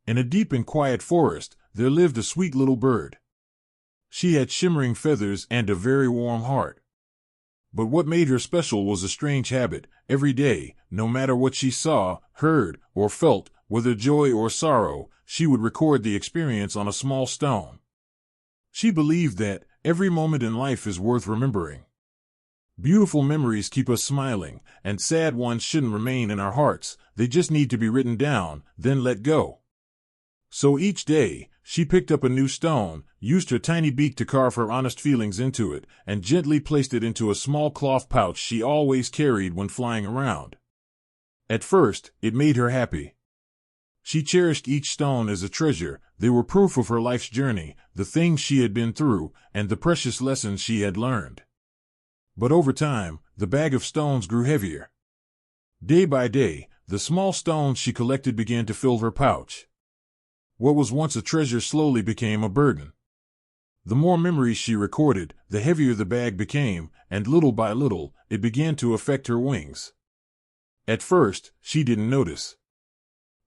In a deep and quiet forest, there lived a sweet little bird. She had shimmering feathers and a very warm heart. But what made her special was a strange habit. Every day, no matter what she saw, heard, or felt, whether joy or sorrow, she would record the experience on a small stone. She believed that every moment in life is worth remembering. Beautiful memories keep us smiling, and sad ones shouldn't remain in our hearts. They just need to be written down, then let go. So each day, she picked up a new stone, used her tiny beak to carve her honest feelings into it, and gently placed it into a small cloth pouch she always carried when flying around. At first, it made her happy. She cherished each stone as a treasure. They were proof of her life's journey, the things she had been through, and the precious lessons she had learned. But over time, the bag of stones grew heavier. Day by day, the small stones she collected began to fill her pouch. What was once a treasure slowly became a burden. The more memories she recorded, the heavier the bag became, and little by little, it began to affect her wings. At first, she didn't notice.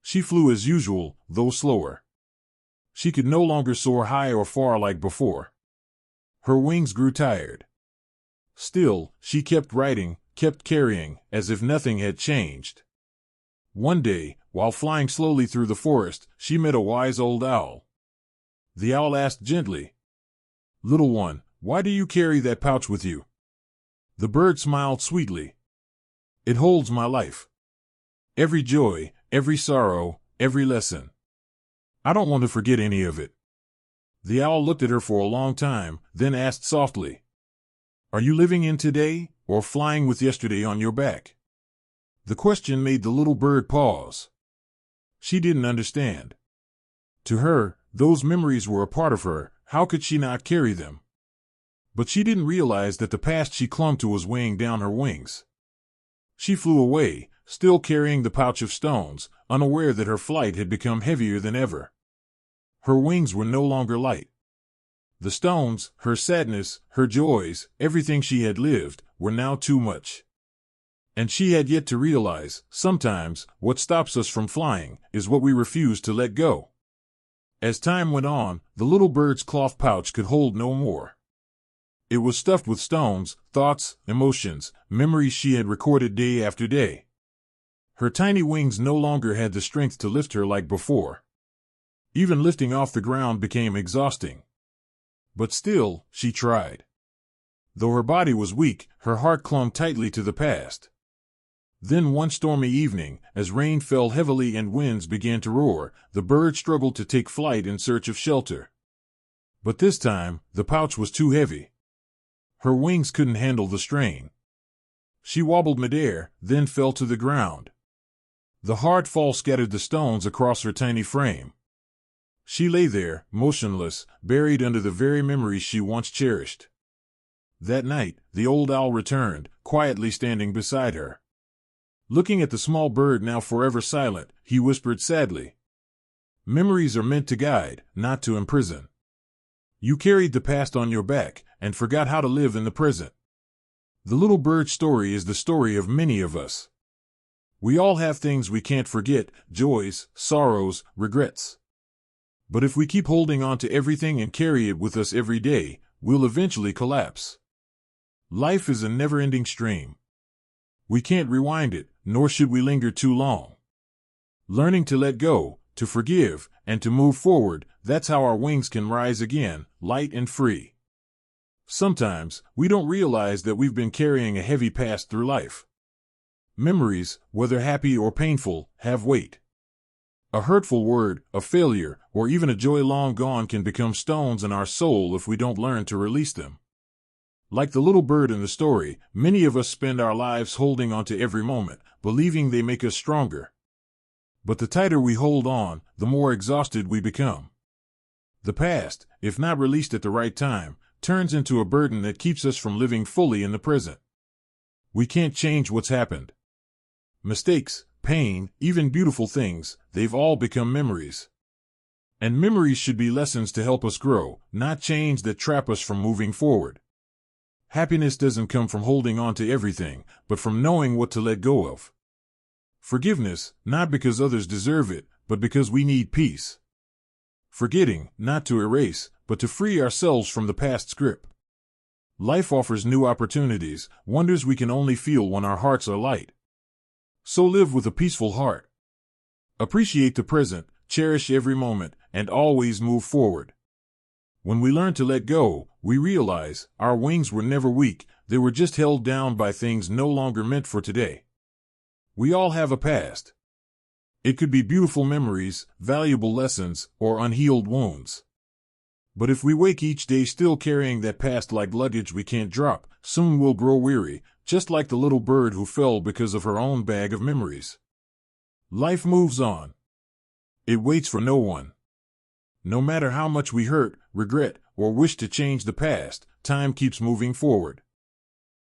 She flew as usual, though slower. She could no longer soar high or far like before. Her wings grew tired. Still, she kept writing, kept carrying, as if nothing had changed. One day, while flying slowly through the forest, she met a wise old owl. The owl asked gently, "Little one, why do you carry that pouch with you?" The bird smiled sweetly. "It holds my life. Every joy, every sorrow, every lesson. I don't want to forget any of it." The owl looked at her for a long time, then asked softly, "Are you living in today, or flying with yesterday on your back?" The question made the little bird pause. She didn't understand. To her, those memories were a part of her. How could she not carry them? But she didn't realize that the past she clung to was weighing down her wings. She flew away, still carrying the pouch of stones, unaware that her flight had become heavier than ever. Her wings were no longer light. The stones, her sadness, her joys, everything she had lived, were now too much. And she had yet to realize, sometimes, what stops us from flying is what we refuse to let go. As time went on, the little bird's cloth pouch could hold no more. It was stuffed with stones, thoughts, emotions, memories she had recorded day after day. Her tiny wings no longer had the strength to lift her like before. Even lifting off the ground became exhausting. But still, she tried. Though her body was weak, her heart clung tightly to the past. Then one stormy evening, as rain fell heavily and winds began to roar, the bird struggled to take flight in search of shelter. But this time, the pouch was too heavy. Her wings couldn't handle the strain. She wobbled midair, then fell to the ground. The hard fall scattered the stones across her tiny frame. She lay there, motionless, buried under the very memories she once cherished. That night, the old owl returned, quietly standing beside her. Looking at the small bird now forever silent, he whispered sadly, "Memories are meant to guide, not to imprison. You carried the past on your back, and forgot how to live in the present." The little bird's story is the story of many of us. We all have things we can't forget, joys, sorrows, regrets. But if we keep holding on to everything and carry it with us every day, we'll eventually collapse. Life is a never-ending stream. We can't rewind it, nor should we linger too long. Learning to let go, to forgive, and to move forward, that's how our wings can rise again, light and free. Sometimes, we don't realize that we've been carrying a heavy past through life. Memories, whether happy or painful, have weight. A hurtful word, a failure, or even a joy long gone can become stones in our soul if we don't learn to release them. Like the little bird in the story, many of us spend our lives holding on to every moment, believing they make us stronger. But the tighter we hold on, the more exhausted we become. The past, if not released at the right time, turns into a burden that keeps us from living fully in the present. We can't change what's happened. Mistakes, pain, even beautiful things, they've all become memories. And memories should be lessons to help us grow, not chains that trap us from moving forward. Happiness doesn't come from holding on to everything, but from knowing what to let go of. Forgiveness, not because others deserve it, but because we need peace. Forgetting, not to erase, but to free ourselves from the past's grip. Life offers new opportunities, wonders we can only feel when our hearts are light. So live with a peaceful heart. Appreciate the present, cherish every moment, and always move forward. When we learn to let go, we realize our wings were never weak, they were just held down by things no longer meant for today. We all have a past. It could be beautiful memories, valuable lessons, or unhealed wounds. But if we wake each day still carrying that past like luggage we can't drop, soon we'll grow weary, just like the little bird who fell because of her own bag of memories. Life moves on. It waits for no one. No matter how much we hurt, regret, or wish to change the past, time keeps moving forward.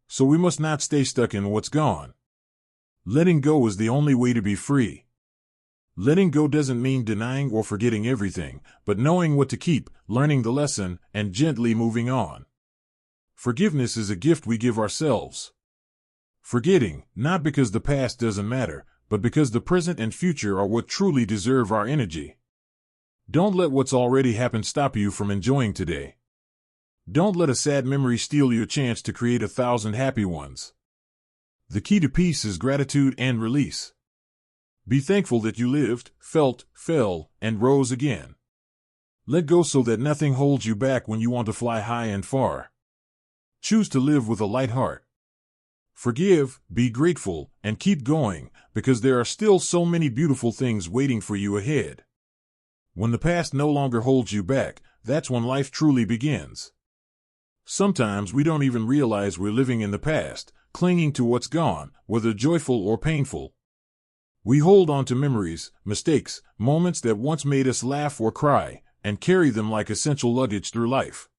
So we must not stay stuck in what's gone. Letting go is the only way to be free. Letting go doesn't mean denying or forgetting everything, but knowing what to keep, learning the lesson, and gently moving on. Forgiveness is a gift we give ourselves. Forgetting, not because the past doesn't matter, but because the present and future are what truly deserve our energy. Don't let what's already happened stop you from enjoying today. Don't let a sad memory steal your chance to create 1,000 happy ones. The key to peace is gratitude and release. Be thankful that you lived, felt, fell, and rose again. Let go so that nothing holds you back when you want to fly high and far. Choose to live with a light heart. Forgive, be grateful, and keep going, because there are still so many beautiful things waiting for you ahead. When the past no longer holds you back, that's when life truly begins. Sometimes we don't even realize we're living in the past, clinging to what's gone, whether joyful or painful. We hold on to memories, mistakes, moments that once made us laugh or cry, and carry them like essential luggage through life.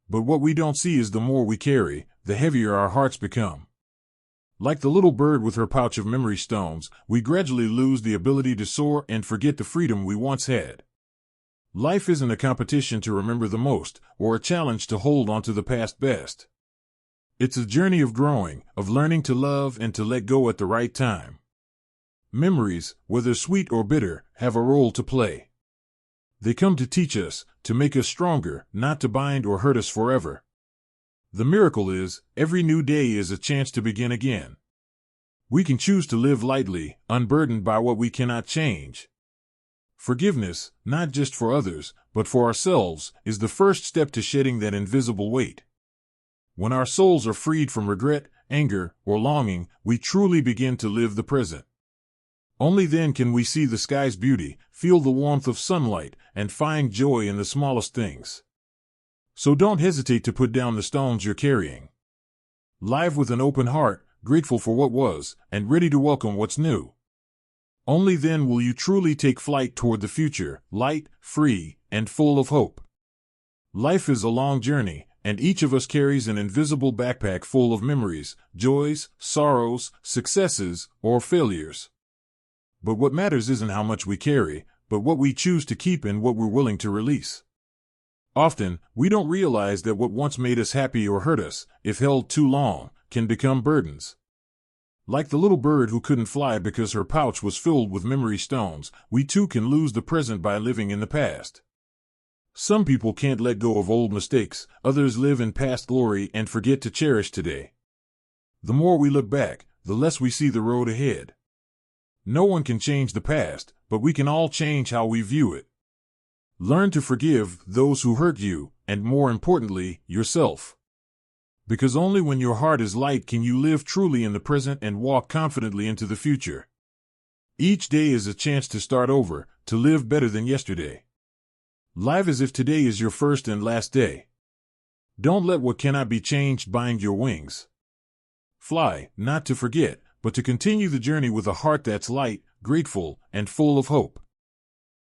But what we don't see is the more we carry, the heavier our hearts become. Like the little bird with her pouch of memory stones, we gradually lose the ability to soar and forget the freedom we once had. Life isn't a competition to remember the most, or a challenge to hold on to the past best. It's a journey of growing, of learning to love and to let go at the right time. Memories, whether sweet or bitter, have a role to play. They come to teach us, to make us stronger, not to bind or hurt us forever. The miracle is, every new day is a chance to begin again. We can choose to live lightly, unburdened by what we cannot change. Forgiveness, not just for others, but for ourselves, is the first step to shedding that invisible weight. When our souls are freed from regret, anger, or longing, we truly begin to live the present. Only then can we see the sky's beauty, feel the warmth of sunlight, and find joy in the smallest things. So don't hesitate to put down the stones you're carrying. Live with an open heart, grateful for what was, and ready to welcome what's new. Only then will you truly take flight toward the future, light, free, and full of hope. Life is a long journey, and each of us carries an invisible backpack full of memories, joys, sorrows, successes, or failures. But what matters isn't how much we carry, but what we choose to keep and what we're willing to release. Often, we don't realize that what once made us happy or hurt us, if held too long, can become burdens. Like the little bird who couldn't fly because her pouch was filled with memory stones, we too can lose the present by living in the past. Some people can't let go of old mistakes, others live in past glory and forget to cherish today. The more we look back, the less we see the road ahead. No one can change the past, but we can all change how we view it. Learn to forgive those who hurt you, and more importantly, yourself. Because only when your heart is light can you live truly in the present and walk confidently into the future. Each day is a chance to start over, to live better than yesterday. Live as if today is your first and last day. Don't let what cannot be changed bind your wings. Fly, not to forget, but to continue the journey with a heart that's light, grateful, and full of hope.